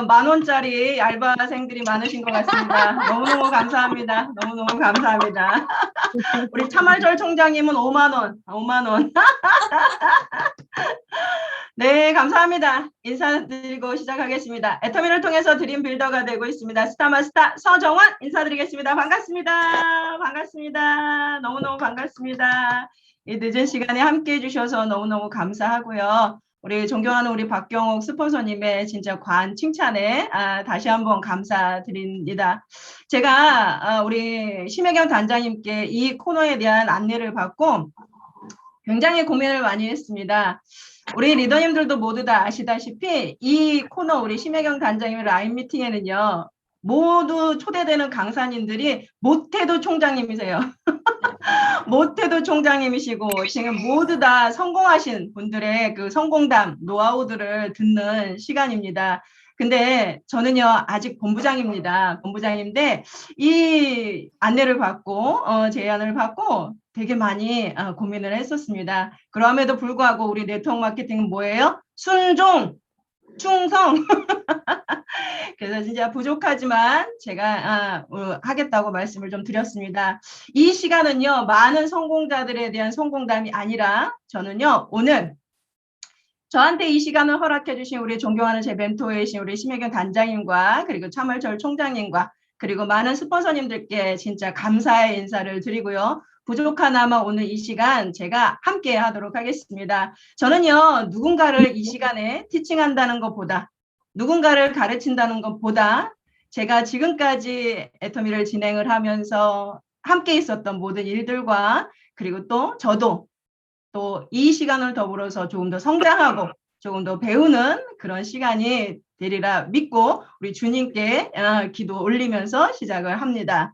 10,000원짜리 알바생들이 많으신 것 같습니다. 너무너무 감사합니다. 너무너무 감사합니다. 우리 차말절 총장님은 5만 원, 5만 원. 네, 감사합니다. 인사드리고 시작하겠습니다. 애터미를 통해서 드림 빌더가 되고 있습니다. 스타마스터 서정원 인사드리겠습니다. 반갑습니다. 반갑습니다. 너무너무 반갑습니다. 이 늦은 시간에 함께해 주셔서 너무너무 감사하고요. 우리 존경하는 우리 박경옥 스폰서님의 진짜 관 칭찬에 다시 한번 감사드립니다. 제가 우리 심혜경 단장님께 이 코너에 대한 안내를 받고 굉장히 고민을 많이 했습니다. 우리 리더님들도 모두 다 아시다시피 이 코너 우리 심혜경 단장님의 라인 미팅에는요. 모두 초대되는 강사님들이 못해도 총장님이세요. 못해도 총장님이시고 지금 모두 다 성공하신 분들의 그 성공담, 노하우들을 듣는 시간입니다. 근데 저는요 아직 본부장입니다. 본부장인데 이 안내를 받고 제안을 받고 되게 많이 고민을 했었습니다. 그럼에도 불구하고 우리 네트워크 마케팅은 뭐예요? 순종, 충성. 그래서 진짜 부족하지만 제가 하겠다고 말씀을 좀 드렸습니다. 이 시간은요 많은 성공자들에 대한 성공담이 아니라 저는요 오늘 저한테 이 시간을 허락해 주신 우리 존경하는 제 멘토이신 우리 심혜경 단장님과 그리고 차물철 총장님과 그리고 많은 스폰서님들께 진짜 감사의 인사를 드리고요. 부족하나마 오늘 이 시간 제가 함께 하도록 하겠습니다. 저는요 누군가를 이 시간에 티칭한다는 것보다 누군가를 가르친다는 것보다 제가 지금까지 애터미를 진행을 하면서 함께 있었던 모든 일들과 그리고 또 저도 또 이 시간을 더불어서 조금 더 성장하고 조금 더 배우는 그런 시간이 되리라 믿고 우리 주님께 기도 올리면서 시작을 합니다.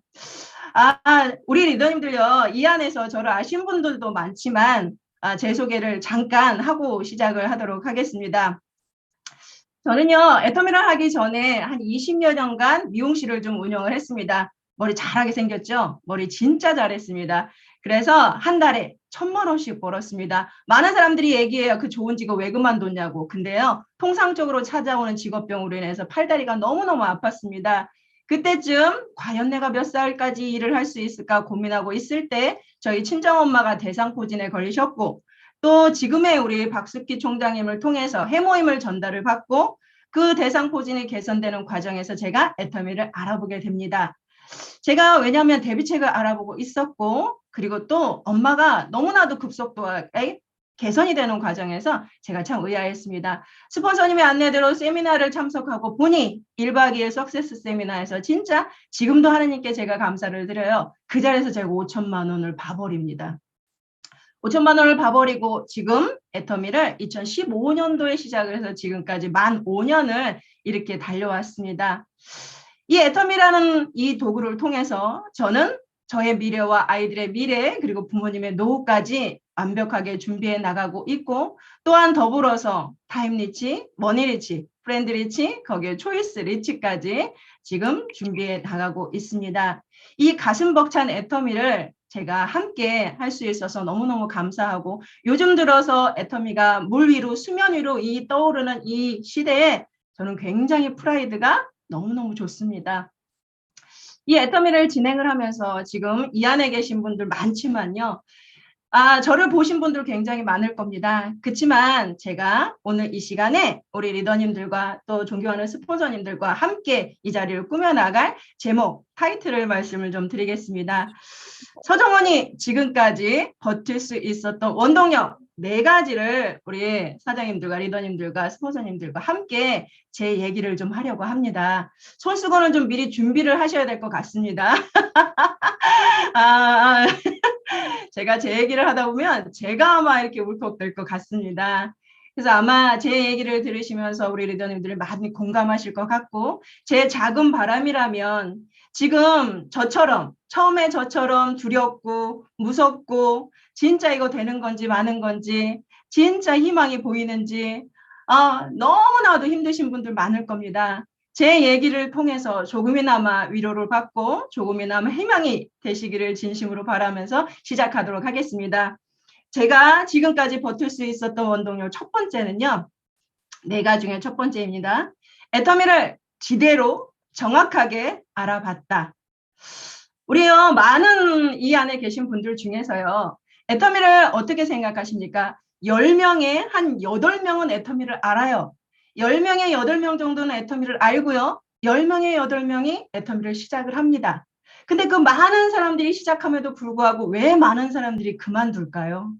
우리 리더님들요 이 안에서 저를 아신 분들도 많지만 제 소개를 잠깐 하고 시작을 하도록 하겠습니다. 저는요 애터미를 하기 전에 한 20여 년간 미용실을 좀 운영을 했습니다. 머리 잘하게 생겼죠? 머리 진짜 잘했습니다. 그래서 한 달에 1,000만 원씩 벌었습니다. 많은 사람들이 얘기해요. 그 좋은 직업 왜 그만뒀냐고. 근데요 통상적으로 찾아오는 직업병으로 인해서 팔다리가 너무너무 아팠습니다. 그때쯤 과연 내가 몇 살까지 일을 할 수 있을까 고민하고 있을 때 저희 친정엄마가 대상포진에 걸리셨고 또 지금의 우리 박숙기 총장님을 통해서 해모임을 전달을 받고 그 대상포진이 개선되는 과정에서 제가 애터미를 알아보게 됩니다. 제가 왜냐하면 데뷔책을 알아보고 있었고 그리고 또 엄마가 너무나도 급속도하게 개선이 되는 과정에서 제가 참 의아했습니다. 스폰서님의 안내대로 세미나를 참석하고 보니 1박 2일 석세스 세미나에서 진짜 지금도 하느님께 제가 감사를 드려요. 그 자리에서 제가 5,000만 원을 봐버립니다. 5,000만 원을 봐버리고 지금 애터미를 2015년도에 시작을 해서 지금까지 만 5년을 이렇게 달려왔습니다. 이 애터미라는 이 도구를 통해서 저는 저의 미래와 아이들의 미래 그리고 부모님의 노후까지 완벽하게 준비해 나가고 있고 또한 더불어서 타임리치, 머니리치, 프렌드리치, 거기에 초이스 리치까지 지금 준비해 나가고 있습니다. 이 가슴 벅찬 애터미를 제가 함께 할 수 있어서 너무너무 감사하고 요즘 들어서 애터미가 물 위로 수면 위로 이 떠오르는 이 시대에 저는 굉장히 프라이드가 너무너무 좋습니다. 이 애터미를 진행을 하면서 지금 이 안에 계신 분들 많지만요. 저를 보신 분들 굉장히 많을 겁니다. 그렇지만 제가 오늘 이 시간에 우리 리더님들과 또 존경하는 스폰서님들과 함께 이 자리를 꾸며나갈 제목, 타이틀을 말씀을 좀 드리겠습니다. 서정원이 지금까지 버틸 수 있었던 원동력 4가지를 우리 사장님들과 리더님들과 스폰서님들과 함께 제 얘기를 좀 하려고 합니다. 손수건은 좀 미리 준비를 하셔야 될 것 같습니다. 제가 제 얘기를 하다 보면 제가 아마 이렇게 울컥될 것 같습니다. 그래서 아마 제 얘기를 들으시면서 우리 리더님들 많이 공감하실 것 같고 제 작은 바람이라면 지금 저처럼 처음에 저처럼 두렵고 무섭고 진짜 이거 되는 건지 마는 건지 진짜 희망이 보이는지 너무나도 힘드신 분들 많을 겁니다. 제 얘기를 통해서 조금이나마 위로를 받고 조금이나마 희망이 되시기를 진심으로 바라면서 시작하도록 하겠습니다. 제가 지금까지 버틸 수 있었던 원동력 첫 번째는요. 4가지 중에 첫 번째입니다. 애터미를 지대로 정확하게 알아봤다. 우리요, 많은 이 안에 계신 분들 중에서요, 애터미를 어떻게 생각하십니까? 10명에 한 8명은 애터미를 알아요. 10명에 8명 정도는 애터미를 알고요. 10명에 8명이 애터미를 시작을 합니다. 근데 그 많은 사람들이 시작함에도 불구하고 왜 많은 사람들이 그만둘까요?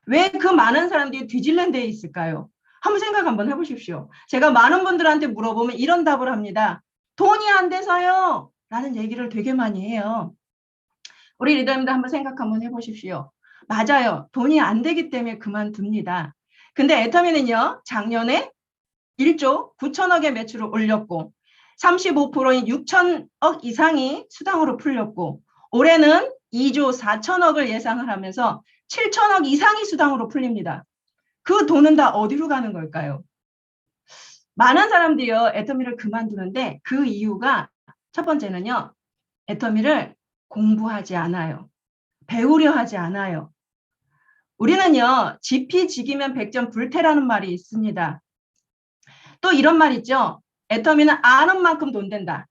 왜 그 많은 사람들이 뒤질랜 데 있을까요? 한번 생각 한번 해보십시오. 제가 많은 분들한테 물어보면 이런 답을 합니다. 돈이 안 돼서요. 라는 얘기를 되게 많이 해요. 우리 리더님도 한번 생각 한번 해보십시오. 맞아요. 돈이 안 되기 때문에 그만둡니다. 근데 애터미는요, 작년에 1조 9천억의 매출을 올렸고 35%인 6천억 이상이 수당으로 풀렸고 올해는 2조 4천억을 예상을 하면서 7천억 이상이 수당으로 풀립니다. 그 돈은 다 어디로 가는 걸까요? 많은 사람들이요, 애터미를 그만두는데 그 이유가 첫 번째는요, 애터미를 공부하지 않아요. 배우려 하지 않아요. 우리는요, 지피지기면 백전 불태라는 말이 있습니다. 또 이런 말 있죠. 애터미는 아는 만큼 돈 된다.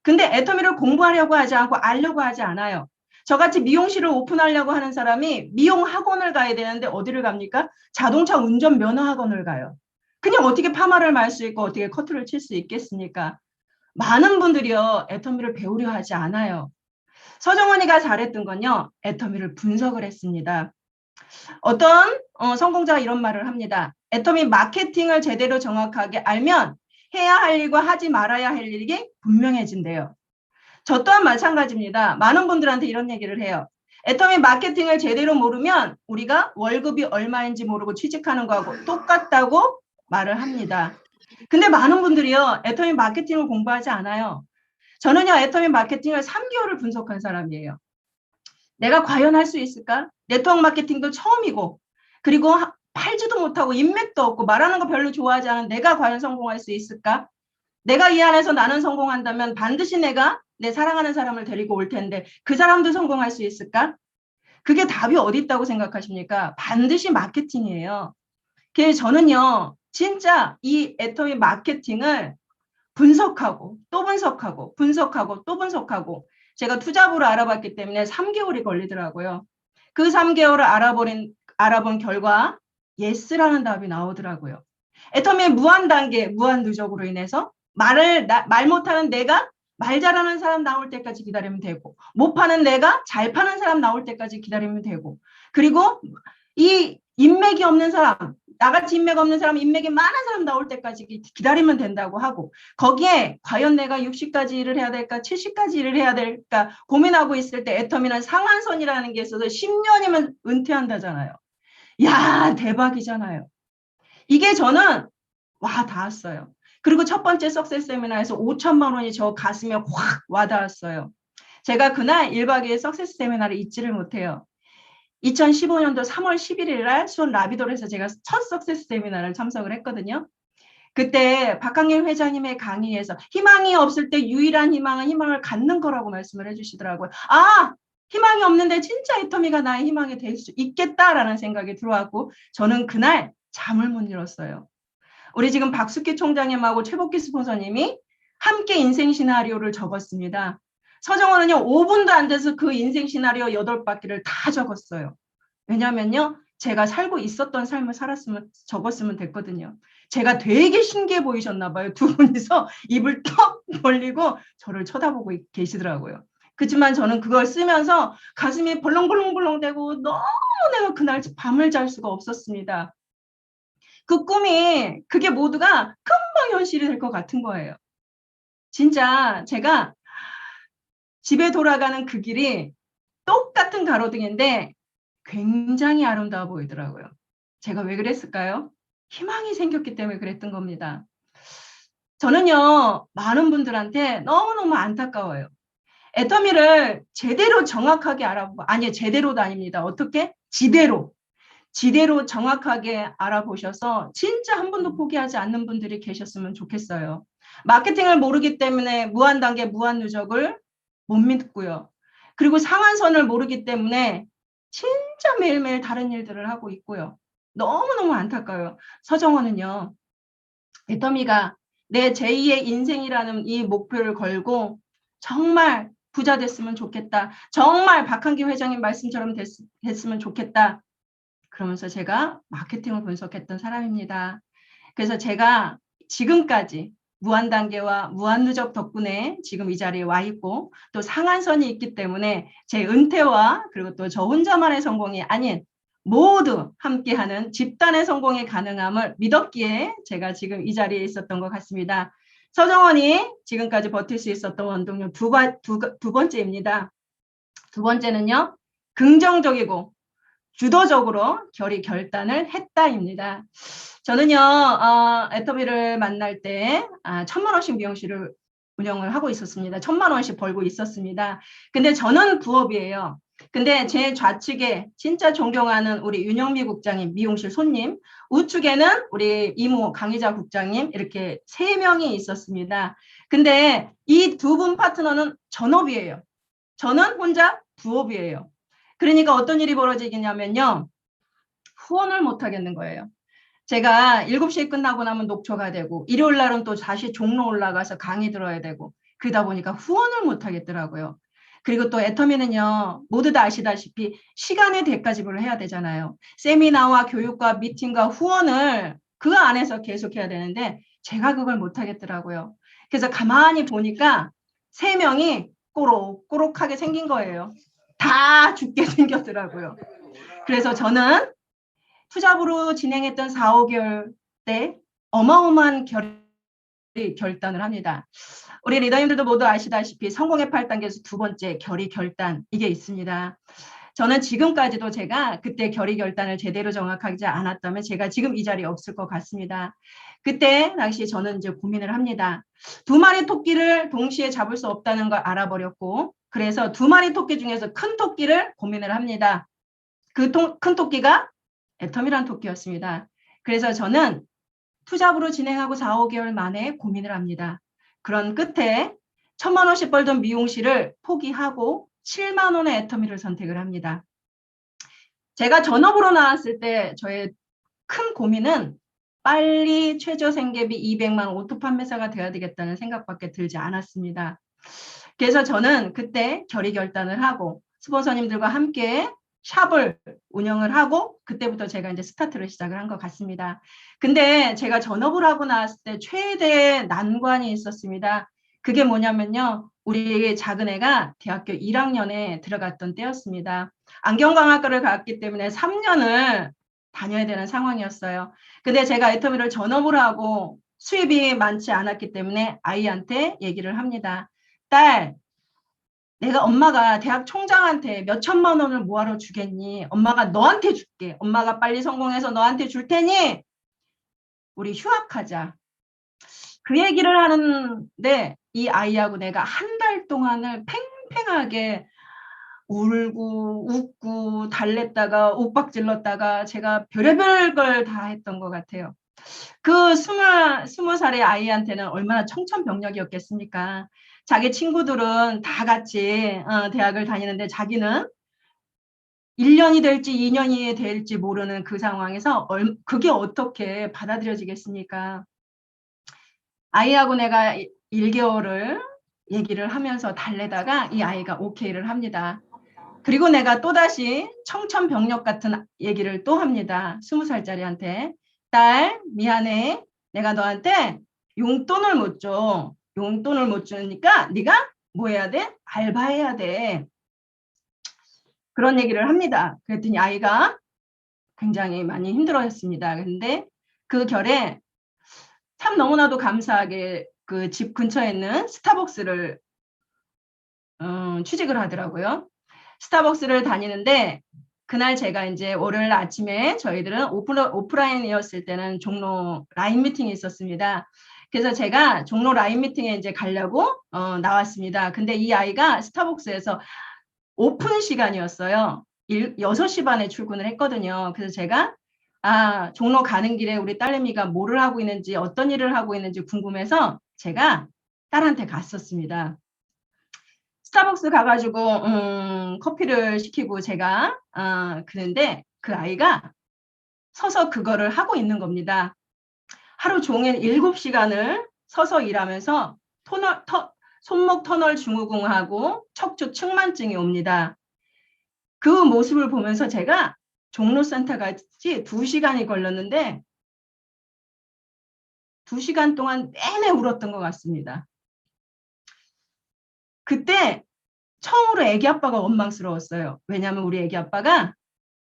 근데 애터미를 공부하려고 하지 않고 알려고 하지 않아요. 저같이 미용실을 오픈하려고 하는 사람이 미용 학원을 가야 되는데 어디를 갑니까? 자동차 운전 면허 학원을 가요. 그냥 어떻게 파마를 말 수 있고 어떻게 커트를 칠 수 있겠습니까? 많은 분들이요, 애터미를 배우려 하지 않아요. 서정원이가 잘했던 건요, 애터미를 분석을 했습니다. 어떤 성공자가 이런 말을 합니다. 애터미 마케팅을 제대로 정확하게 알면 해야 할 일과 하지 말아야 할 일이 분명해진대요. 저 또한 마찬가지입니다. 많은 분들한테 이런 얘기를 해요. 애터미 마케팅을 제대로 모르면 우리가 월급이 얼마인지 모르고 취직하는 거하고 똑같다고 말을 합니다. 근데 많은 분들이요, 애터미 마케팅을 공부하지 않아요. 저는요, 애터미 마케팅을 3개월을 분석한 사람이에요. 내가 과연 할 수 있을까? 네트워크 마케팅도 처음이고, 그리고 팔지도 못하고 인맥도 없고 말하는 거 별로 좋아하지 않은 내가 과연 성공할 수 있을까? 내가 이 안에서 나는 성공한다면 반드시 내가 내 사랑하는 사람을 데리고 올 텐데 그 사람도 성공할 수 있을까? 그게 답이 어디 있다고 생각하십니까? 반드시 마케팅이에요. 그래서 저는요, 진짜 이 애터미 마케팅을 분석하고 또 분석하고 분석하고 또 분석하고 제가 투잡으로 알아봤기 때문에 3개월이 걸리더라고요. 그 3개월을 알아본 결과 예스라는 답이 나오더라고요. 애터미의 무한 단계, 무한 누적으로 인해서 말 못하는 내가 말 잘하는 사람 나올 때까지 기다리면 되고 못 파는 내가 잘 파는 사람 나올 때까지 기다리면 되고 그리고 이 인맥이 없는 사람 나같이 인맥 없는 사람 인맥이 많은 사람 나올 때까지 기다리면 된다고 하고 거기에 과연 내가 60까지 일을 해야 될까 70까지 일을 해야 될까 고민하고 있을 때 애터미는 상한선이라는 게 있어서 10년이면 은퇴한다잖아요. 야 대박이잖아요. 이게 저는 와 닿았어요. 그리고 첫 번째 석세스 세미나에서 5천만 원이 저 가슴에 확 와닿았어요. 제가 그날 1박 2일 석세스 세미나를 잊지를 못해요. 2015년도 3월 11일 날 수원 라비돌에서 제가 첫 석세스 세미나를 참석을 했거든요. 그때 박강일 회장님의 강의에서 희망이 없을 때 유일한 희망은 희망을 갖는 거라고 말씀을 해주시더라고요. 아! 희망이 없는데 진짜 애터미가 나의 희망이 될 수 있겠다라는 생각이 들어왔고 저는 그날 잠을 못 이뤘어요. 우리 지금 박숙기 총장님하고 최복기 스폰서님이 함께 인생 시나리오를 적었습니다. 서정원은요 5분도 안 돼서 그 인생 시나리오 8바퀴를 다 적었어요. 왜냐면요 제가 살고 있었던 삶을 적었으면 됐거든요. 제가 되게 신기해 보이셨나 봐요. 두 분이서 입을 턱 벌리고 저를 쳐다보고 계시더라고요. 그렇지만 저는 그걸 쓰면서 가슴이 벌렁벌렁벌렁대고 너무 내가 그날 밤을 잘 수가 없었습니다. 그 꿈이 그게 모두가 금방 현실이 될 것 같은 거예요. 진짜 제가 집에 돌아가는 그 길이 똑같은 가로등인데 굉장히 아름다워 보이더라고요. 제가 왜 그랬을까요? 희망이 생겼기 때문에 그랬던 겁니다. 저는요, 많은 분들한테 너무너무 안타까워요. 애터미를 제대로 정확하게 알아보고, 아니, 제대로도 아닙니다. 어떻게? 지대로 정확하게 알아보셔서 진짜 한 번도 포기하지 않는 분들이 계셨으면 좋겠어요. 마케팅을 모르기 때문에 무한 단계, 무한 누적을 못 믿고요. 그리고 상한선을 모르기 때문에 진짜 매일매일 다른 일들을 하고 있고요. 너무너무 안타까워요. 서정원은요. 애터미가 내 제2의 인생이라는 이 목표를 걸고 정말 부자 됐으면 좋겠다. 정말 박한기 회장님 말씀처럼 됐으면 좋겠다. 그러면서 제가 마케팅을 분석했던 사람입니다. 그래서 제가 지금까지 무한단계와 무한누적 덕분에 지금 이 자리에 와 있고 또 상한선이 있기 때문에 제 은퇴와 그리고 또 저 혼자만의 성공이 아닌 모두 함께하는 집단의 성공이 가능함을 믿었기에 제가 지금 이 자리에 있었던 것 같습니다. 서정원이 지금까지 버틸 수 있었던 원동력 두 번째입니다. 두 번째는요. 긍정적이고 주도적으로 결단을 했다입니다. 저는요, 애터미를 만날 때 1,000만 원씩 미용실을 운영을 하고 있었습니다. 1,000만 원씩 벌고 있었습니다. 근데 저는 부업이에요. 근데 제 좌측에 진짜 존경하는 우리 윤영미 국장님, 미용실 손님, 우측에는 우리 이모 강희자 국장님, 이렇게 3명이 있었습니다. 근데 이 두 분 파트너는 전업이에요. 저는 혼자 부업이에요. 그러니까 어떤 일이 벌어지겠냐면요. 후원을 못 하겠는 거예요. 제가 7시에 끝나고 나면 녹초가 되고 일요일 날은 또 다시 종로 올라가서 강의 들어야 되고 그러다 보니까 후원을 못 하겠더라고요. 그리고 또 애터미는요. 모두 다 아시다시피 시간의 대가 지불을 해야 되잖아요. 세미나와 교육과 미팅과 후원을 그 안에서 계속해야 되는데 제가 그걸 못 하겠더라고요. 그래서 가만히 보니까 3명이 꼬록꼬록하게 생긴 거예요. 다 죽게 생겼더라고요. 그래서 저는 투잡으로 진행했던 4, 5개월 때 어마어마한 결단을 합니다. 우리 리더님들도 모두 아시다시피 성공의 8단계에서 두 번째 결단 이게 있습니다. 저는 지금까지도 제가 그때 결단을 제대로 정확하지 않았다면 제가 지금 이 자리에 없을 것 같습니다. 그때 당시 저는 이제 고민을 합니다. 2마리 토끼를 동시에 잡을 수 없다는 걸 알아버렸고 그래서 2마리 토끼 중에서 큰 토끼를 고민을 합니다. 그 큰 토끼가 애터미란 토끼였습니다. 그래서 저는 투잡으로 진행하고 4, 5개월 만에 고민을 합니다. 그런 끝에 1,000만 원씩 벌던 미용실을 포기하고 7만 원의 애터미를 선택을 합니다. 제가 전업으로 나왔을 때 저의 큰 고민은 빨리 최저 생계비 200만 오토 판매사가 되어야 되겠다는 생각밖에 들지 않았습니다. 그래서 저는 그때 결단을 하고 스폰서님들과 함께 샵을 운영을 하고 그때부터 제가 이제 스타트를 시작을 한 것 같습니다. 근데 제가 전업을 하고 나왔을 때 최대 난관이 있었습니다. 그게 뭐냐면요. 우리 작은 애가 대학교 1학년에 들어갔던 때였습니다. 안경광학과를 갔기 때문에 3년을 다녀야 되는 상황이었어요. 근데 제가 애터미를 전업을 하고 수입이 많지 않았기 때문에 아이한테 얘기를 합니다. 딸, 내가 엄마가 대학 총장한테 몇 천만 원을 뭐하러 주겠니? 엄마가 너한테 줄게. 엄마가 빨리 성공해서 너한테 줄 테니 우리 휴학하자. 그 얘기를 하는데 이 아이하고 내가 한 달 동안을 팽팽하게 울고 웃고 달랬다가 옥박질렀다가 제가 별의별 걸 다 했던 것 같아요. 그 20살의 아이한테는 얼마나 청천벽력이었겠습니까? 자기 친구들은 다 같이 대학을 다니는데 자기는 1년이 될지 2년이 될지 모르는 그 상황에서 그게 어떻게 받아들여지겠습니까? 아이하고 내가 1개월을 얘기를 하면서 달래다가 이 아이가 오케이를 합니다. 그리고 내가 또다시 청천벽력 같은 얘기를 또 합니다. 20살짜리한테. 딸, 미안해. 내가 너한테 용돈을 못 줘. 용돈을 못 주니까 네가 뭐 해야 돼? 알바해야 돼. 그런 얘기를 합니다. 그랬더니 아이가 굉장히 많이 힘들어했습니다. 근데 그 결에 참 너무나도 감사하게 그 집 근처에 있는 스타벅스를 취직을 하더라고요. 스타벅스를 다니는데 그날 제가 이제 월요일 아침에 저희들은 오프라인이었을 때는 종로 라인 미팅이 있었습니다. 그래서 제가 종로 라인 미팅에 이제 가려고 나왔습니다. 근데 이 아이가 스타벅스에서 오픈 시간이었어요. 6시 반에 출근을 했거든요. 그래서 제가 종로 가는 길에 우리 딸내미가 뭐를 하고 있는지 어떤 일을 하고 있는지 궁금해서 제가 딸한테 갔었습니다. 스타벅스 가가지고 커피를 시키고 제가 그런데 그 아이가 서서 그거를 하고 있는 겁니다. 하루 종일 7시간을 서서 일하면서 손목 터널 증후군하고 척추 측만증이 옵니다. 그 모습을 보면서 제가 종로센터까지 2시간이 걸렸는데 2시간 동안 내내 울었던 것 같습니다. 그때 처음으로 애기 아빠가 원망스러웠어요. 왜냐하면 우리 애기 아빠가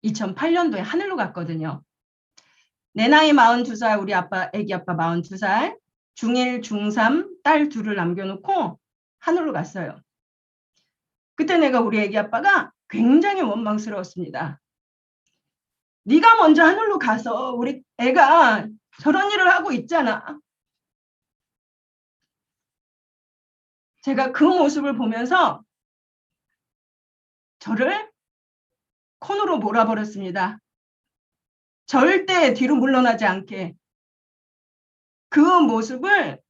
2008년도에 하늘로 갔거든요. 내 나이 42살, 우리 애기 아빠 42살, 중1, 중3 딸 둘을 남겨놓고 하늘로 갔어요. 그때 내가 우리 애기 아빠가 굉장히 원망스러웠습니다. 네가 먼저 하늘로 가서 우리 애가 저런 일을 하고 있잖아. 제가 그 모습을 보면서 저를 코너로 몰아버렸습니다. 절대 뒤로 물러나지 않게. 그 모습을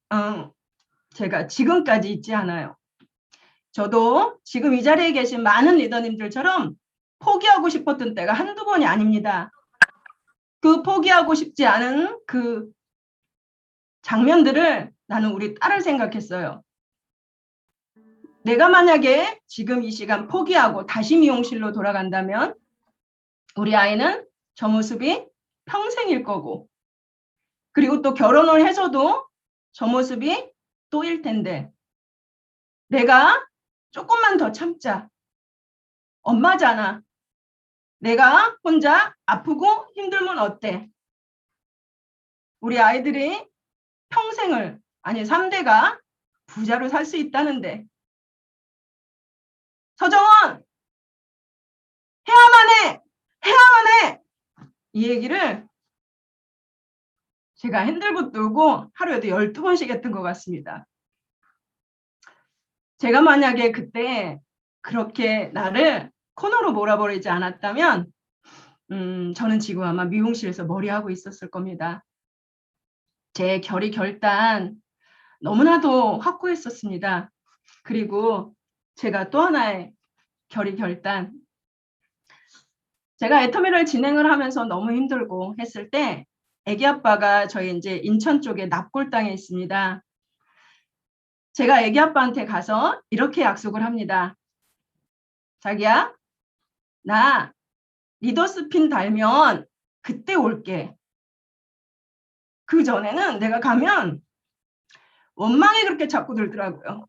제가 지금까지 잊지 않아요. 저도 지금 이 자리에 계신 많은 리더님들처럼 포기하고 싶었던 때가 한두 번이 아닙니다. 그 포기하고 싶지 않은 그 장면들을 나는 우리 딸을 생각했어요. 내가 만약에 지금 이 시간 포기하고 다시 미용실로 돌아간다면 우리 아이는 저 모습이 평생일 거고, 그리고 또 결혼을 해서도 저 모습이 또일 텐데, 내가 조금만 더 참자. 엄마잖아. 내가 혼자 아프고 힘들면 어때? 우리 아이들이 평생을, 아니 3대가 부자로 살 수 있다는데. 서정원! 해야만 해! 해야만 해! 이 얘기를 제가 핸들붙 돌고 하루에도 12번씩 했던 것 같습니다. 제가 만약에 그때 그렇게 나를 코너로 몰아버리지 않았다면 저는 지금 아마 미용실에서 머리하고 있었을 겁니다. 제 결의 결단 너무나도 확고했었습니다. 그리고 제가 또 하나의 결의 결단, 제가 애터미를 진행을 하면서 너무 힘들고 했을 때 애기 아빠가 저희 이제 인천 쪽에 납골당에 있습니다. 제가 애기 아빠한테 가서 이렇게 약속을 합니다. 자기야, 나 리더스핀 달면 그때 올게. 그 전에는 내가 가면 원망이 그렇게 자꾸 들더라고요.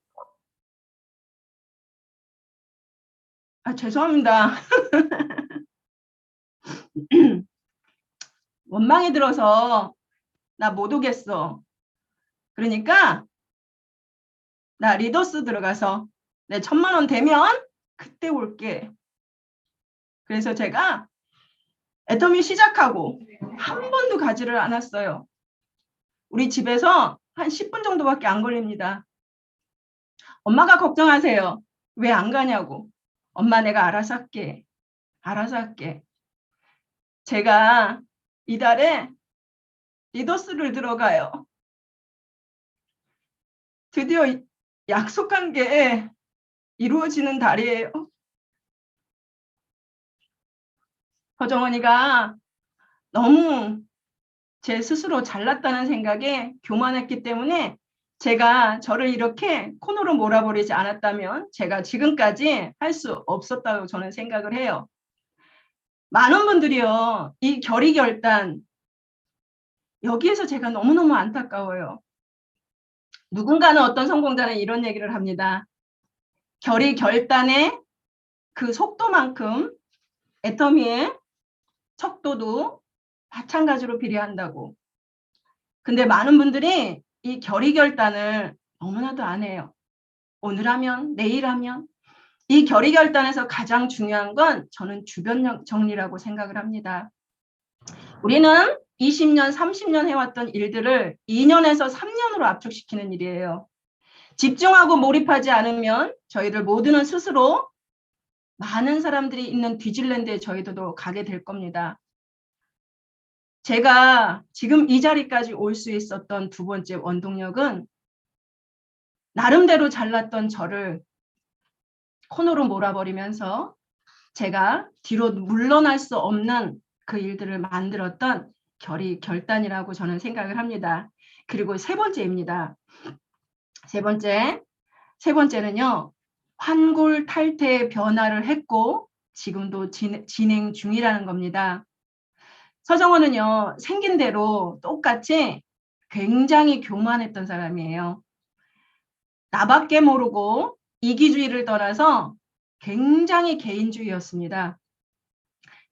아, 죄송합니다. 원망이 들어서 나 못 오겠어. 그러니까 나 리더스 들어가서 내 1,000만 원 되면 그때 올게. 그래서 제가 애터미 시작하고 한 번도 가지를 않았어요. 우리 집에서 한 10분 정도밖에 안 걸립니다. 엄마가 걱정하세요. 왜 안 가냐고. 엄마 내가 알아서 할게. 알아서 할게. 제가 이달에 리더스를 들어가요. 드디어 약속한 게 이루어지는 달이에요. 허정원이가 너무 제 스스로 잘났다는 생각에 교만했기 때문에 제가 저를 이렇게 코너로 몰아버리지 않았다면 제가 지금까지 할 수 없었다고 저는 생각을 해요. 많은 분들이요, 이 결의 결단, 여기에서 제가 너무너무 안타까워요. 누군가는, 어떤 성공자는 이런 얘기를 합니다. 결의 결단의 그 속도만큼 애터미의 척도도 마찬가지로 비례한다고. 근데 많은 분들이 이 결의 결단을 너무나도 안 해요. 오늘 하면, 내일 하면. 이 결의 결단에서 가장 중요한 건 저는 주변 정리라고 생각을 합니다. 우리는 20년, 30년 해왔던 일들을 2년에서 3년으로 압축시키는 일이에요. 집중하고 몰입하지 않으면 저희들 모두는 스스로 많은 사람들이 있는 뒤질랜드에 저희들도 가게 될 겁니다. 제가 지금 이 자리까지 올 수 있었던 두 번째 원동력은 나름대로 잘났던 저를 코너로 몰아버리면서 제가 뒤로 물러날 수 없는 그 일들을 만들었던 결단이라고 저는 생각을 합니다. 그리고 세 번째입니다. 세 번째는요. 환골탈태의 변화를 했고 지금도 진행 중이라는 겁니다. 서정원은요. 생긴 대로 똑같이 굉장히 교만했던 사람이에요. 나밖에 모르고 이기주의를 떠나서 굉장히 개인주의였습니다.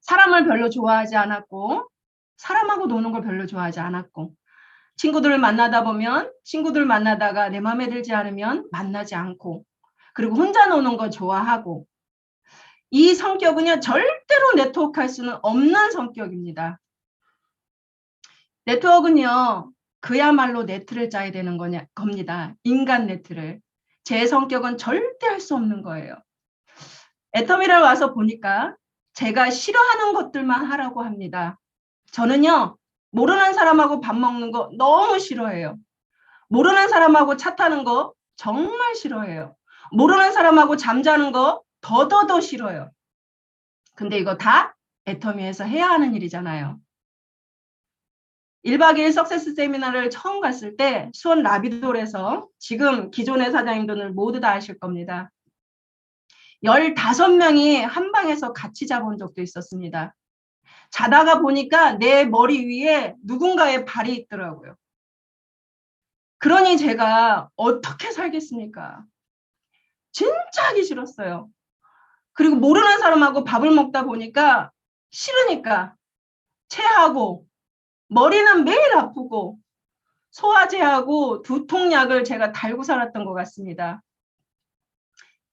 사람을 별로 좋아하지 않았고 사람하고 노는 걸 별로 좋아하지 않았고 친구들을 만나다 보면 친구들 만나다가 내 마음에 들지 않으면 만나지 않고 그리고 혼자 노는 거 좋아하고 이 성격은요 절대로 네트워크할 수는 없는 성격입니다. 네트워크는요 그야말로 네트를 짜야 되는 겁니다. 인간 네트를. 제 성격은 절대 할 수 없는 거예요. 애터미를 와서 보니까 제가 싫어하는 것들만 하라고 합니다. 저는요 모르는 사람하고 밥 먹는 거 너무 싫어해요. 모르는 사람하고 차 타는 거 정말 싫어해요. 모르는 사람하고 잠자는 거 더더더 싫어요. 근데 이거 다 애터미에서 해야 하는 일이잖아요. 1박 2일 석세스 세미나를 처음 갔을 때 수원 라비돌에서 지금 기존의 사장님들은 모두 다 아실 겁니다. 15명이 한 방에서 같이 자본 적도 있었습니다. 자다가 보니까 내 머리 위에 누군가의 발이 있더라고요. 그러니 제가 어떻게 살겠습니까? 진짜 하기 싫었어요. 그리고 모르는 사람하고 밥을 먹다 보니까 싫으니까 체하고 머리는 매일 아프고 소화제하고 두통약을 제가 달고 살았던 것 같습니다.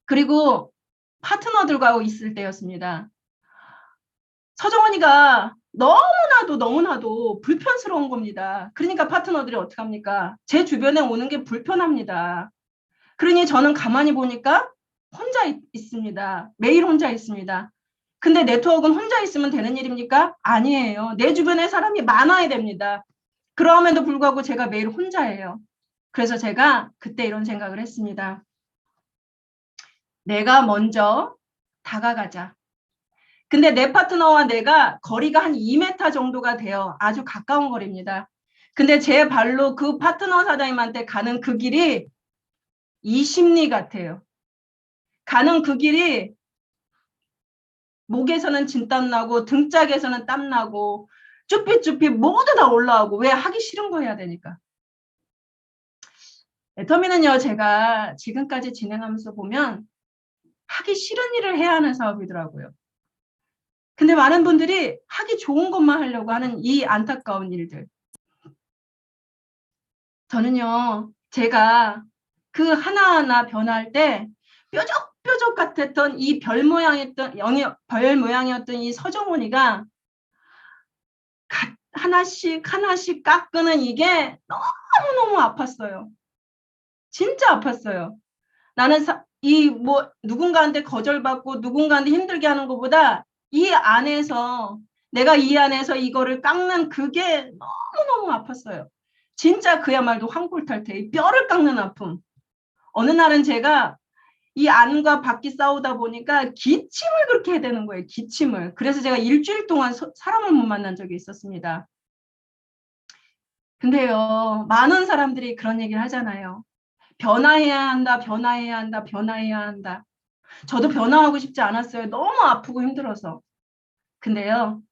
그리고 파트너들과 있을 때였습니다. 서정원이가 너무나도 불편스러운 겁니다. 그러니까 파트너들이 어떻게 합니까? 제 주변에 오는 게 불편합니다. 그러니 저는 가만히 보니까 혼자 있습니다. 매일 혼자 있습니다. 근데 네트워크는 혼자 있으면 되는 일입니까? 아니에요. 내 주변에 사람이 많아야 됩니다. 그럼에도 불구하고 제가 매일 혼자예요. 그래서 제가 그때 이런 생각을 했습니다. 내가 먼저 다가가자. 근데 내 파트너와 내가 거리가 한 2m 정도가 돼요. 아주 가까운 거리입니다. 근데 제 발로 그 파트너 사장님한테 가는 그 길이 20리 같아요. 가는 그 길이 목에서는 진땀 나고 등짝에서는 땀 나고 쭈삣쭈삣 모두 다 올라오고 왜 하기 싫은 거 해야 되니까. 애터미는요 제가 지금까지 진행하면서 보면 하기 싫은 일을 해야 하는 사업이더라고요. 근데 많은 분들이 하기 좋은 것만 하려고 하는 이 안타까운 일들. 저는요 제가 그 하나하나 변화할 때 뾰족뾰족 같았던 이 별 모양이었던 이 서정훈이가 하나씩 깎는 이게 너무너무 아팠어요. 진짜 아팠어요. 나는 누군가한테 거절받고 누군가한테 힘들게 하는 것보다 내가 이 안에서 이거를 깎는 그게 너무너무 아팠어요. 진짜 그야말로 황골탈태, 뼈를 깎는 아픔. 어느 날은 제가 이 안과 밖이 싸우다 보니까 기침을 그렇게 해야 되는 거예요. 기침을. 그래서 제가 일주일 동안 사람을 못 만난 적이 있었습니다. 근데요, 많은 사람들이 그런 얘기를 하잖아요. 변화해야 한다, 변화해야 한다, 변화해야 한다. 저도 변화하고 싶지 않았어요. 너무 아프고 힘들어서. 근데요,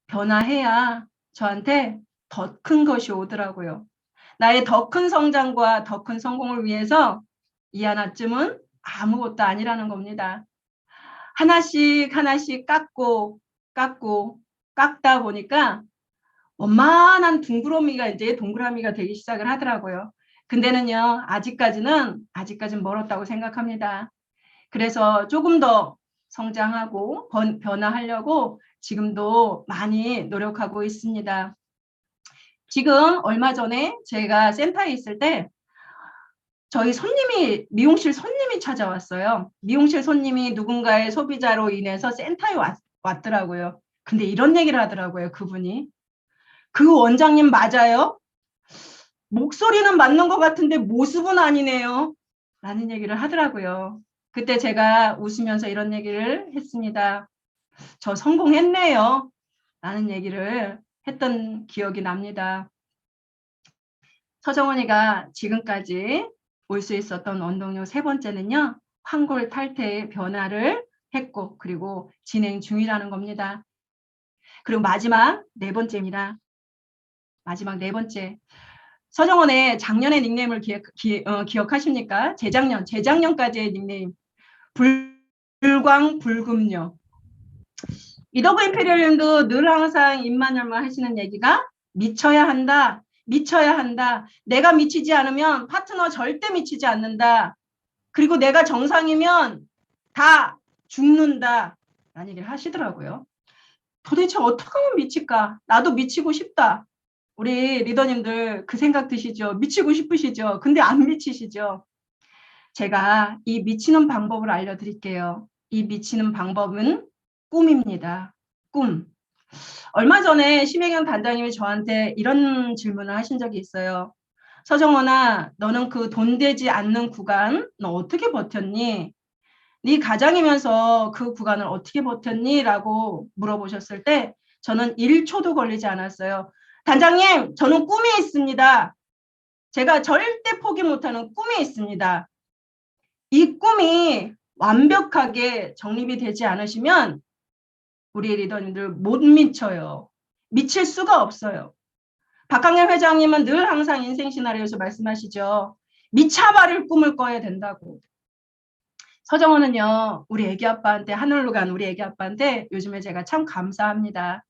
변화해야 저한테 더 큰 것이 오더라고요. 나의 더 큰 성장과 더 큰 성공을 위해서 이 하나쯤은 아무것도 아니라는 겁니다. 하나씩 깎다 보니까 원만한 동그라미가 되기 시작을 하더라고요. 근데는요, 아직까지는 멀었다고 생각합니다. 그래서 조금 더 성장하고 변화하려고 지금도 많이 노력하고 있습니다. 지금 얼마 전에 제가 센터에 있을 때 저희 미용실 손님이 찾아왔어요. 미용실 손님이 누군가의 소비자로 인해서 센터에 왔더라고요. 근데 이런 얘기를 하더라고요, 그분이. 그 원장님 맞아요? 목소리는 맞는 것 같은데 모습은 아니네요. 라는 얘기를 하더라고요. 그때 제가 웃으면서 이런 얘기를 했습니다. 저 성공했네요. 라는 얘기를 했던 기억이 납니다. 서정원이가 지금까지 올 수 있었던 원동력 세 번째는요. 황골 탈퇴의 변화를 했고 그리고 진행 중이라는 겁니다. 그리고 마지막 네 번째입니다. 마지막 네 번째. 서정원의 작년의 닉네임을 기억하십니까? 재작년까지의 닉네임. 불광불금녀. 이더브 임페리얼님도 늘 항상 입만 하시는 얘기가 미쳐야 한다. 미쳐야 한다. 내가 미치지 않으면 파트너 절대 미치지 않는다. 그리고 내가 정상이면 다 죽는다. 라는 얘기를 하시더라고요. 도대체 어떻게 하면 미칠까? 나도 미치고 싶다. 우리 리더님들 그 생각 드시죠? 미치고 싶으시죠? 근데 안 미치시죠? 제가 이 미치는 방법을 알려드릴게요. 이 미치는 방법은 꿈입니다. 꿈. 얼마 전에 심혜경 단장님이 저한테 이런 질문을 하신 적이 있어요. 서정원아, 너는 그 돈 되지 않는 구간 너 어떻게 버텼니? 네 가장이면서 그 구간을 어떻게 버텼니? 라고 물어보셨을 때 저는 1초도 걸리지 않았어요. 단장님, 저는 꿈이 있습니다. 제가 절대 포기 못하는 꿈이 있습니다. 이 꿈이 완벽하게 정립이 되지 않으시면 우리 리더님들 못 미쳐요. 미칠 수가 없어요. 박강렬 회장님은 늘 항상 인생 시나리오에서 말씀하시죠. 미쳐버릴 꿈을 꿔야 된다고. 서정원은요, 우리 애기 아빠한테, 하늘로 간 우리 애기 아빠한테 요즘에 제가 참 감사합니다.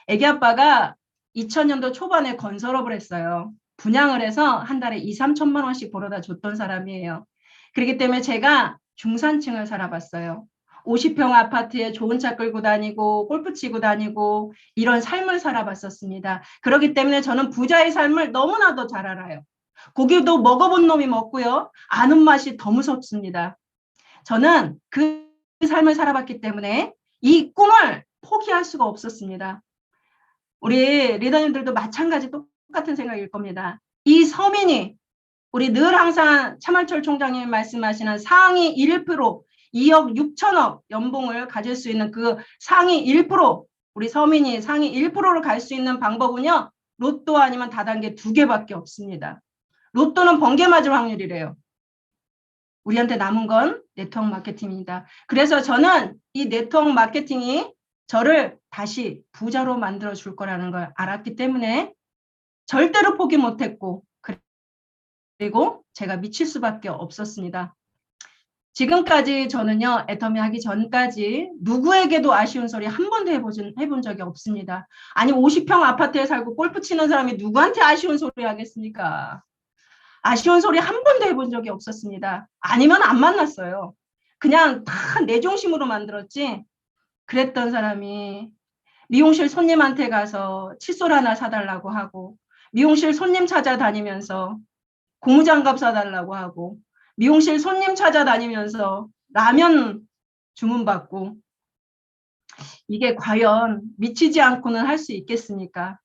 애기 아빠가 2000년도 초반에 건설업을 했어요. 분양을 해서 한 달에 2, 3천만 원씩 벌어다 줬던 사람이에요. 그렇기 때문에 제가 중산층을 살아봤어요. 50평 아파트에 좋은 차 끌고 다니고 골프 치고 다니고 이런 삶을 살아봤었습니다. 그렇기 때문에 저는 부자의 삶을 너무나도 잘 알아요. 고기도 먹어본 놈이 먹고요. 아는 맛이 더 무섭습니다. 저는 그 삶을 살아봤기 때문에 이 꿈을 포기할 수가 없었습니다. 우리 리더님들도 마찬가지 똑같은 생각일 겁니다. 이 서민이 우리 늘 항상 차만철 총장님이 말씀하시는 상위 1%, 2억 6천억 연봉을 가질 수 있는 그 상위 1%, 우리 서민이 상위 1%로 갈 수 있는 방법은요. 로또 아니면 다단계 2개밖에 없습니다. 로또는 번개 맞을 확률이래요. 우리한테 남은 건 네트워크 마케팅입니다. 그래서 저는 이 네트워크 마케팅이 저를 다시 부자로 만들어 줄 거라는 걸 알았기 때문에 절대로 포기 못했고 그리고 제가 미칠 수밖에 없었습니다. 지금까지 저는요. 애터미 하기 전까지 누구에게도 아쉬운 소리 한 번도 해본 적이 없습니다. 아니 50평 아파트에 살고 골프 치는 사람이 누구한테 아쉬운 소리 하겠습니까? 아쉬운 소리 한 번도 해본 적이 없었습니다. 아니면 안 만났어요. 그냥 다 내 중심으로 만들었지. 그랬던 사람이 미용실 손님한테 가서 칫솔 하나 사달라고 하고 미용실 손님 찾아다니면서 고무장갑 사달라고 하고 미용실 손님 찾아다니면서 라면 주문받고 이게 과연 미치지 않고는 할 수 있겠습니까?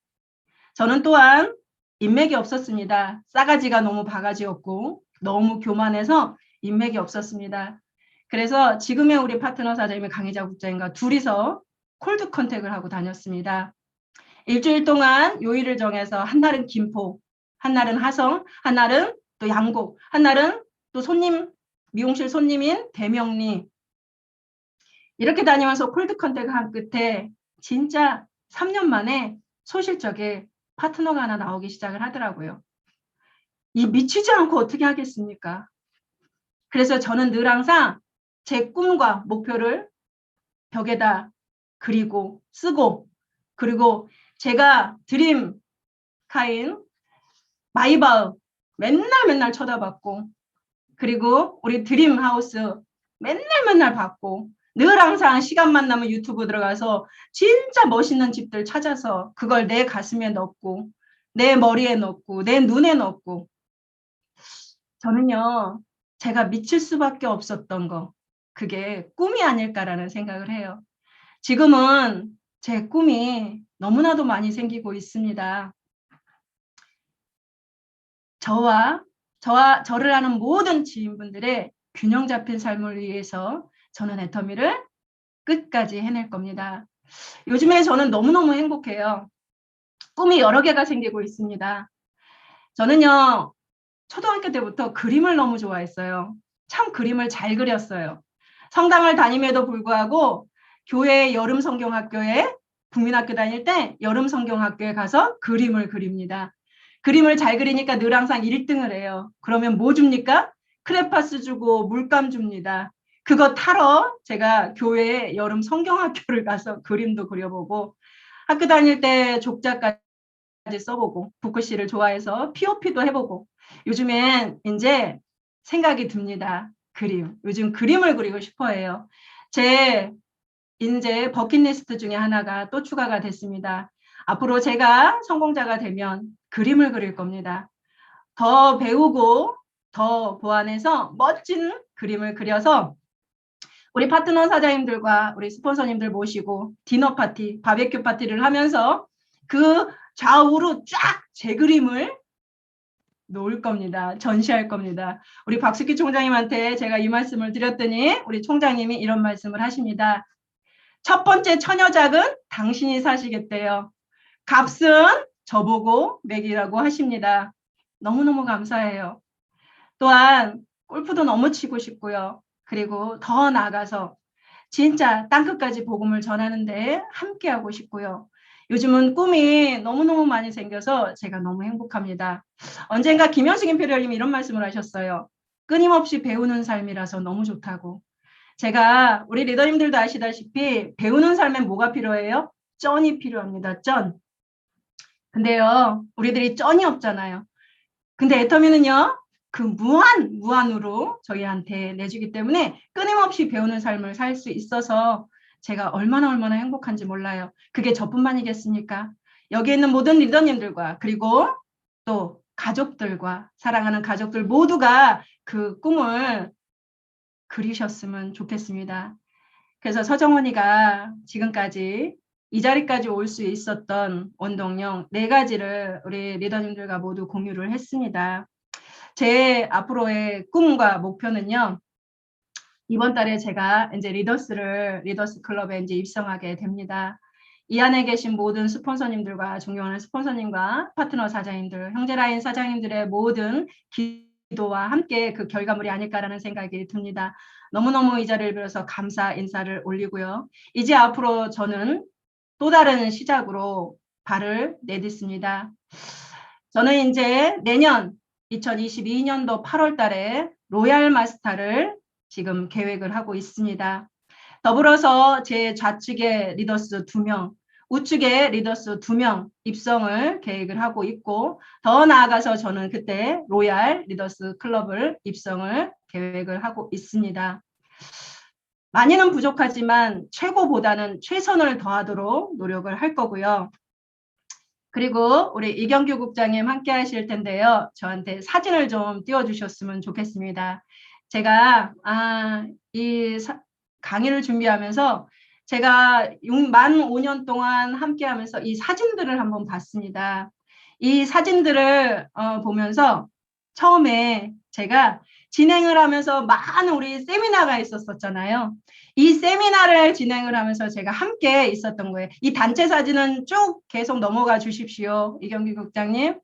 저는 또한 인맥이 없었습니다. 싸가지가 너무 바가지였고 너무 교만해서 인맥이 없었습니다. 그래서 지금의 우리 파트너 사장님의 강희자 국장님과 둘이서 콜드 컨택을 하고 다녔습니다. 일주일 동안 요일을 정해서 한 날은 김포, 한 날은 하성, 한 날은 또 양곡, 한 날은 또 손님, 미용실 손님인 대명리. 이렇게 다니면서 콜드 컨택을 한 끝에 진짜 3년 만에 소실적에 파트너가 하나 나오기 시작을 하더라고요. 이 미치지 않고 어떻게 하겠습니까? 그래서 저는 늘 항상 제 꿈과 목표를 벽에다 그리고 쓰고 그리고 제가 드림 카인 마이바흐 맨날 쳐다봤고 그리고 우리 드림 하우스 맨날 봤고 늘 항상 시간만 나면 유튜브 들어가서 진짜 멋있는 집들 찾아서 그걸 내 가슴에 넣고 내 머리에 넣고 내 눈에 넣고 저는요 제가 미칠 수밖에 없었던 거 그게 꿈이 아닐까라는 생각을 해요. 지금은 제 꿈이 너무나도 많이 생기고 있습니다. 저를 아는 모든 지인분들의 균형 잡힌 삶을 위해서 저는 애터미를 끝까지 해낼 겁니다. 요즘에 저는 너무너무 행복해요. 꿈이 여러 개가 생기고 있습니다. 저는요, 초등학교 때부터 그림을 너무 좋아했어요. 참 그림을 잘 그렸어요. 성당을 다님에도 불구하고 교회 여름 성경학교에 국민학교 다닐 때 여름 성경학교에 가서 그림을 그립니다. 그림을 잘 그리니까 늘 항상 1등을 해요. 그러면 뭐 줍니까? 크레파스 주고 물감 줍니다. 그거 타러 제가 교회에 여름 성경학교를 가서 그림도 그려보고 학교 다닐 때 족자까지 써보고 붓글씨를 좋아해서 POP도 해보고 요즘엔 이제 생각이 듭니다. 그림. 요즘 그림을 그리고 싶어 해요. 제 이제 버킷리스트 중에 하나가 또 추가가 됐습니다. 앞으로 제가 성공자가 되면 그림을 그릴 겁니다. 더 배우고 더 보완해서 멋진 그림을 그려서 우리 파트너 사장님들과 우리 스폰서님들 모시고 디너 파티, 바베큐 파티를 하면서 그 좌우로 쫙 제 그림을 놓을 겁니다. 전시할 겁니다. 우리 박숙기 총장님한테 제가 이 말씀을 드렸더니 우리 총장님이 이런 말씀을 하십니다. 첫 번째 처녀작은 당신이 사시겠대요. 값은 저보고 매기라고 하십니다. 너무너무 감사해요. 또한 골프도 너무 치고 싶고요. 그리고 더 나아가서 진짜 땅끝까지 복음을 전하는데 함께하고 싶고요. 요즘은 꿈이 너무너무 많이 생겨서 제가 너무 행복합니다. 언젠가 김현숙 임페리얼님이 이런 말씀을 하셨어요. 끊임없이 배우는 삶이라서 너무 좋다고. 제가 우리 리더님들도 아시다시피 배우는 삶엔 뭐가 필요해요? 쩐이 필요합니다. 쩐. 근데요, 우리들이 쩐이 없잖아요. 근데 애터미는요, 그 무한으로 저희한테 내주기 때문에 끊임없이 배우는 삶을 살 수 있어서 제가 얼마나 행복한지 몰라요. 그게 저뿐만이겠습니까? 여기 있는 모든 리더님들과 그리고 또 가족들과 사랑하는 가족들 모두가 그 꿈을 그리셨으면 좋겠습니다. 그래서 서정원이가 지금까지 이 자리까지 올 수 있었던 원동력 4가지를 우리 리더님들과 모두 공유를 했습니다. 제 앞으로의 꿈과 목표는요. 이번 달에 제가 이제 리더스 클럽에 이제 입성하게 됩니다. 이 안에 계신 모든 스폰서님들과 존경하는 스폰서님과 파트너 사장님들, 형제라인 사장님들의 모든 기도와 함께 그 결과물이 아닐까라는 생각이 듭니다. 너무너무 이 자리를 빌어서 감사 인사를 올리고요. 이제 앞으로 저는 또 다른 시작으로 발을 내딛습니다. 저는 이제 내년 2022년도 8월 달에 로얄 마스터를 지금 계획을 하고 있습니다. 더불어서 제 좌측에 리더스 2명, 우측에 리더스 2명 입성을 계획을 하고 있고 더 나아가서 저는 그때 로얄 리더스 클럽을 입성을 계획을 하고 있습니다. 많이는 부족하지만 최고보다는 최선을 더하도록 노력을 할 거고요. 그리고 우리 이경규 국장님 함께 하실 텐데요. 저한테 사진을 좀 띄워주셨으면 좋겠습니다. 제가 이 강의를 준비하면서 제가 만 5년 동안 함께 하면서 이 사진들을 한번 봤습니다. 이 사진들을 보면서 처음에 제가 진행을 하면서 많은 우리 세미나가 있었잖아요. 이 세미나를 진행을 하면서 제가 함께 있었던 거예요. 이 단체 사진은 쭉 계속 넘어가 주십시오. 이경규 국장님.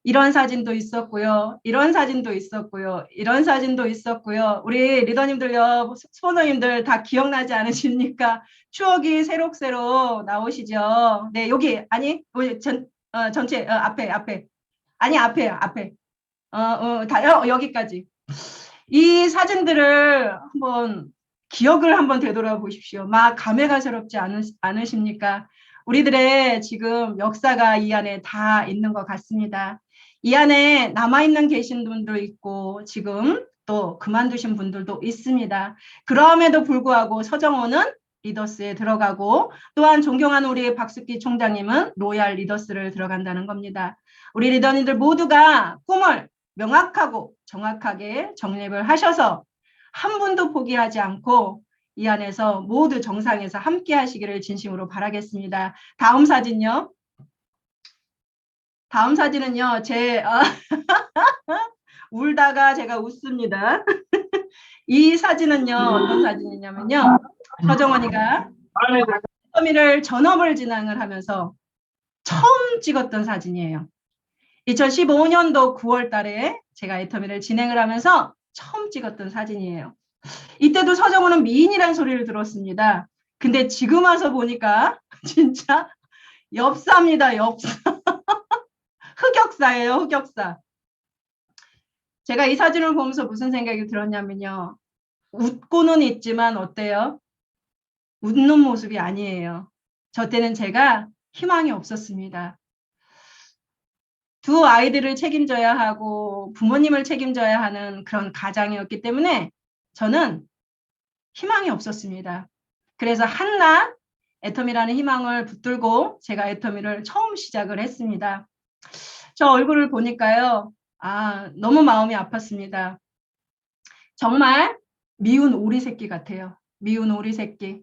이런 사진도 있었고요. 이런 사진도 있었고요. 이런 사진도 있었고요. 우리 리더님들요, 스포너님들 다 기억나지 않으십니까? 추억이 새록새록 나오시죠? 네, 여기, 아니, 전체, 앞에. 아니, 앞에요, 앞에. 여기까지. 이 사진들을 한번 기억을 한번 되돌아보십시오. 막 감회가 새롭지 않으십니까? 우리들의 지금 역사가 이 안에 다 있는 것 같습니다. 이 안에 남아있는 계신 분도 있고 지금 또 그만두신 분들도 있습니다. 그럼에도 불구하고 서정호는 리더스에 들어가고 또한 존경하는 우리 박숙기 총장님은 로얄 리더스를 들어간다는 겁니다. 우리 리더님들 모두가 꿈을 명확하고 정확하게 정립을 하셔서 한 분도 포기하지 않고 이 안에서 모두 정상에서 함께 하시기를 진심으로 바라겠습니다. 다음 사진요. 다음 사진은요. 울다가 제가 웃습니다. 이 사진은요. 어떤 사진이냐면요. 서정원이가 전업을 진행을 하면서 처음 찍었던 사진이에요. 2015년도 9월 달에 제가 애터미를 진행을 하면서 처음 찍었던 사진이에요. 이때도 서정훈은 미인이라는 소리를 들었습니다. 근데 지금 와서 보니까 진짜 엽사입니다. 엽사. 흑역사예요. 흑역사. 제가 이 사진을 보면서 무슨 생각이 들었냐면요. 웃고는 있지만 어때요? 웃는 모습이 아니에요. 저 때는 제가 희망이 없었습니다. 두 아이들을 책임져야 하고 부모님을 책임져야 하는 그런 가장이었기 때문에 저는 희망이 없었습니다. 그래서 한낱 애터미라는 희망을 붙들고 제가 애터미를 처음 시작을 했습니다. 저 얼굴을 보니까요. 너무 마음이 아팠습니다. 정말 미운 오리 새끼 같아요. 미운 오리 새끼.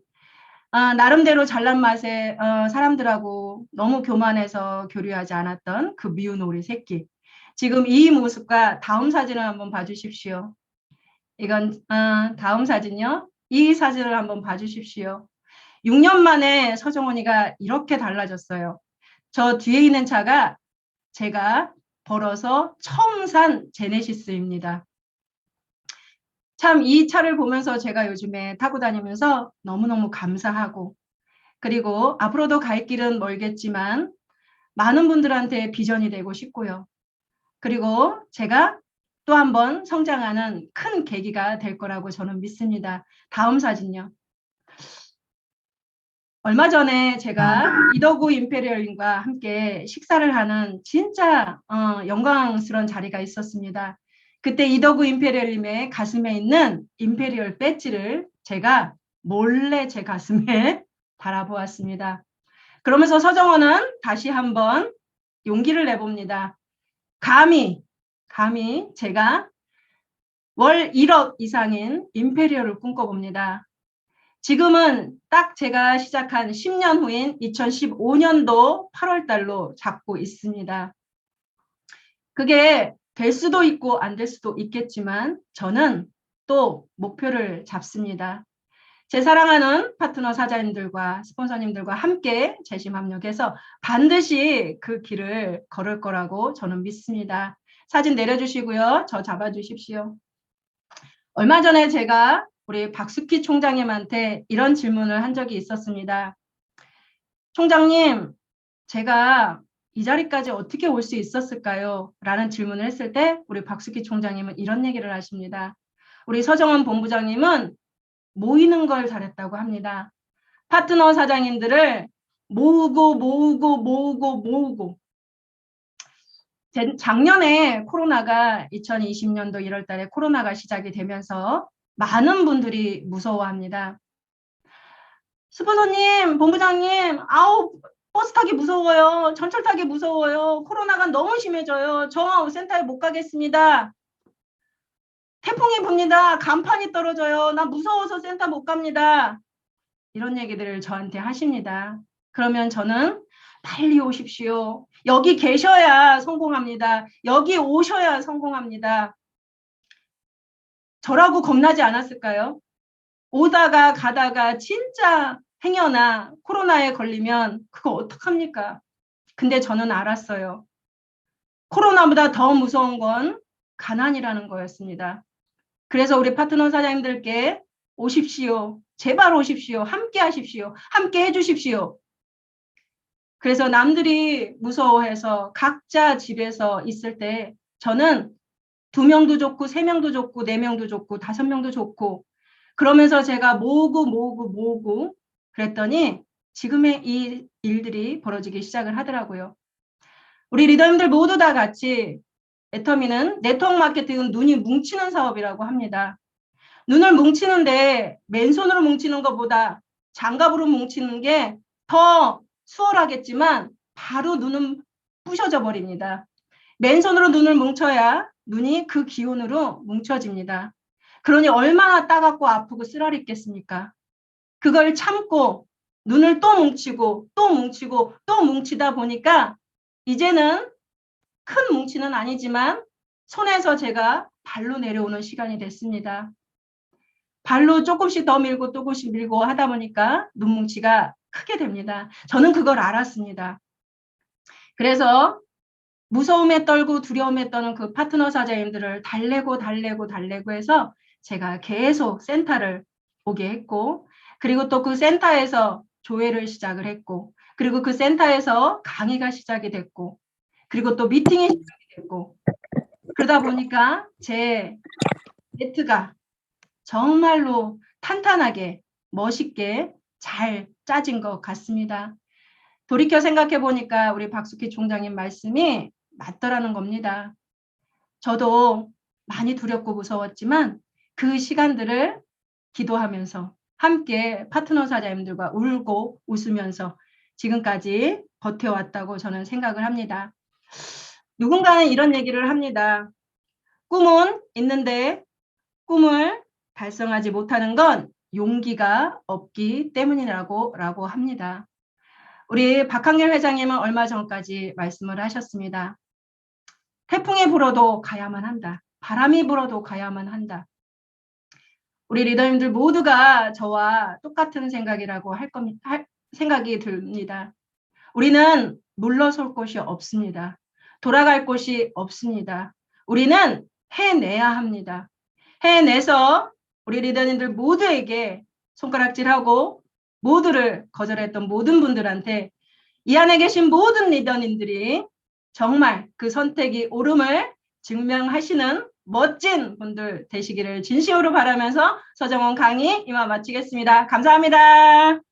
나름대로 잘난 맛에 사람들하고 너무 교만해서 교류하지 않았던 그 미운 오리 새끼. 지금 이 모습과 다음 사진을 한번 봐주십시오. 이건 다음 사진요. 이 사진을 한번 봐주십시오. 6년 만에 서정원이가 이렇게 달라졌어요. 저 뒤에 있는 차가 제가 벌어서 처음 산 제네시스입니다. 참 이 차를 보면서 제가 요즘에 타고 다니면서 너무너무 감사하고 그리고 앞으로도 갈 길은 멀겠지만 많은 분들한테 비전이 되고 싶고요. 그리고 제가 또 한 번 성장하는 큰 계기가 될 거라고 저는 믿습니다. 다음 사진요. 얼마 전에 제가 이더구 임페리얼님과 함께 식사를 하는 진짜 영광스러운 자리가 있었습니다. 그때 이더구 임페리얼님의 가슴에 있는 임페리얼 배지를 제가 몰래 제 가슴에 달아보았습니다. 그러면서 서정원은 다시 한번 용기를 내봅니다. 감히 제가 월 1억 이상인 임페리얼을 꿈꿔봅니다. 지금은 딱 제가 시작한 10년 후인 2015년도 8월 달로 잡고 있습니다. 그게 될 수도 있고 안 될 수도 있겠지만 저는 또 목표를 잡습니다. 제 사랑하는 파트너 사장님들과 스폰서님들과 함께 재심합력해서 반드시 그 길을 걸을 거라고 저는 믿습니다. 사진 내려주시고요. 저 잡아주십시오. 얼마 전에 제가 우리 박숙희 총장님한테 이런 질문을 한 적이 있었습니다. 총장님, 제가 이 자리까지 어떻게 올 수 있었을까요? 라는 질문을 했을 때 우리 박숙희 총장님은 이런 얘기를 하십니다. 우리 서정원 본부장님은 모이는 걸 잘했다고 합니다. 파트너 사장님들을 모으고 작년에 코로나가 2020년도 1월 달에 코로나가 시작이 되면서 많은 분들이 무서워합니다. 스폰서님, 본부장님, 버스 타기 무서워요. 전철 타기 무서워요. 코로나가 너무 심해져요. 저 센터에 못 가겠습니다. 태풍이 붑니다. 간판이 떨어져요. 나 무서워서 센터 못 갑니다. 이런 얘기들을 저한테 하십니다. 그러면 저는 빨리 오십시오. 여기 계셔야 성공합니다. 여기 오셔야 성공합니다. 저라고 겁나지 않았을까요? 오다가 가다가 진짜 행여나 코로나에 걸리면 그거 어떡합니까? 근데 저는 알았어요. 코로나보다 더 무서운 건 가난이라는 거였습니다. 그래서 우리 파트너 사장님들께 오십시오. 제발 오십시오. 함께 하십시오. 함께 해주십시오. 그래서 남들이 무서워해서 각자 집에서 있을 때 저는 2명도 좋고 3명도 좋고 4명도 좋고 5명도 좋고 그러면서 제가 모으고 그랬더니 지금의 이 일들이 벌어지기 시작을 하더라고요. 우리 리더님들 모두 다 같이 애터미는 네트워크 마케팅은 눈이 뭉치는 사업이라고 합니다. 눈을 뭉치는데 맨손으로 뭉치는 것보다 장갑으로 뭉치는 게 더 수월하겠지만 바로 눈은 부셔져 버립니다. 맨손으로 눈을 뭉쳐야 눈이 그 기운으로 뭉쳐집니다. 그러니 얼마나 따갑고 아프고 쓰라렸겠습니까? 그걸 참고 눈을 또 뭉치고 또 뭉치다 보니까 이제는 큰 뭉치는 아니지만 손에서 제가 발로 내려오는 시간이 됐습니다. 발로 조금씩 더 밀고 조금씩 밀고 하다 보니까 눈뭉치가 크게 됩니다. 저는 그걸 알았습니다. 그래서 무서움에 떨고 두려움에 떠는 그 파트너 사장님들을 달래고 해서 제가 계속 센터를 오게 했고, 그리고 또 그 센터에서 조회를 시작을 했고, 그리고 그 센터에서 강의가 시작이 됐고, 그리고 또 미팅이 시작이 됐고, 그러다 보니까 제 네트가 정말로 탄탄하게 멋있게 잘 짜진 것 같습니다. 돌이켜 생각해 보니까 우리 박숙희 총장님 말씀이 맞더라는 겁니다. 저도 많이 두렵고 무서웠지만 그 시간들을 기도하면서 함께 파트너 사장님들과 울고 웃으면서 지금까지 버텨왔다고 저는 생각을 합니다. 누군가는 이런 얘기를 합니다. 꿈은 있는데 꿈을 달성하지 못하는 건 용기가 없기 때문이라고 합니다. 우리 박한결 회장님은 얼마 전까지 말씀을 하셨습니다. 태풍이 불어도 가야만 한다. 바람이 불어도 가야만 한다. 우리 리더님들 모두가 저와 똑같은 생각이라고 생각이 듭니다. 우리는 물러설 곳이 없습니다. 돌아갈 곳이 없습니다. 우리는 해내야 합니다. 해내서 우리 리더님들 모두에게 손가락질하고 모두를 거절했던 모든 분들한테 이 안에 계신 모든 리더님들이 정말 그 선택이 옳음을 증명하시는 멋진 분들 되시기를 진심으로 바라면서 서정원 강의 이만 마치겠습니다. 감사합니다.